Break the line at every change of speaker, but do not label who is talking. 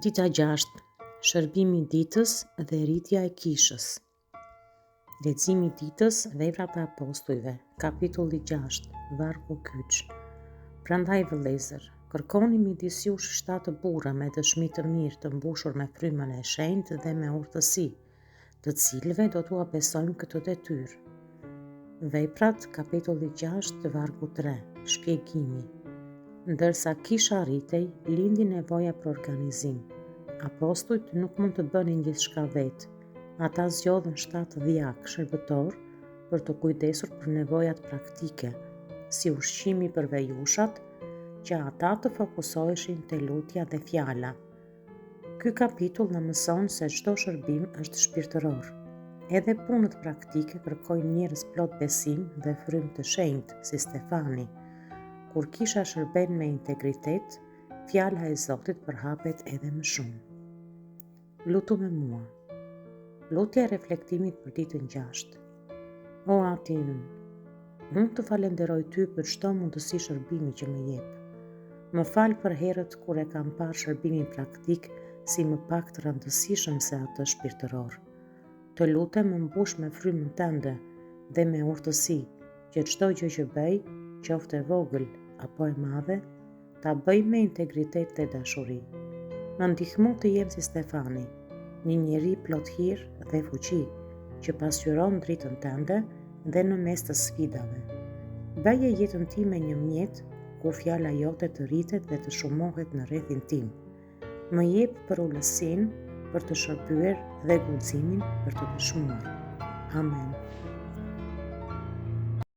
Dita 6. Shërbimi i ditës dhe rritja e kishës. Leximi i ditës, Veprat e Apostujve, kapitulli 6, vargu kyç. Prandaj vëllezër, kërkoni midis jush 7 burra me dëshmi të mirë të mbushur me frymën e shenjtë dhe me urtësi, të cilëve do t'ua besojmë këtë detyrë. Veprat, kapitulli 6, vargu 3, shpjegimi. Ndërsa kisha rritej, lindi nevoja për organizim. Apostujt nuk mund të bënin gjithçka vetë. Ata zgjodhen 7 dhjakë shërbëtor për të kujdesur për nevojat praktike, si ushqimi për vejushat, që ata të fokusoheshin te lutja dhe fjala. Ky kapitull na mëson se çdo shërbim është shpirtëror. Edhe punët praktike kërkojnë njerëz plot besim dhe frymë të shenjtë, si Stefani. Kur kisha shërben me integritet, fjala e Zotit përhapet edhe më shumë. Lutu me mua. Lutja e reflektimit për ditën 6. O Atin, unë të falenderoj ty për çdo mundësi shërbimi që më jep. Më fal për herët kur e kam parë shërbimin praktik si më pak të rëndësishëm se atë shpirtëror. Të lutem më mbush me frymën tënde dhe me urtësi, që çdo gjë që bëj, qoftë e vogël apo e madhe, ta bëj me integritet dhe dashuri. Më ndihmo të jem si Stefani, një njeri plot hir dhe fuqi, që pasqyron dritën tënde dhe në mes të sfidave. Bëje jetën time një mjet ku fjala jote të rritet dhe të shumohet në rrethin tim. Më jep për ulësinë për të shërbyer dhe guximin për të dëshmuar. Amen.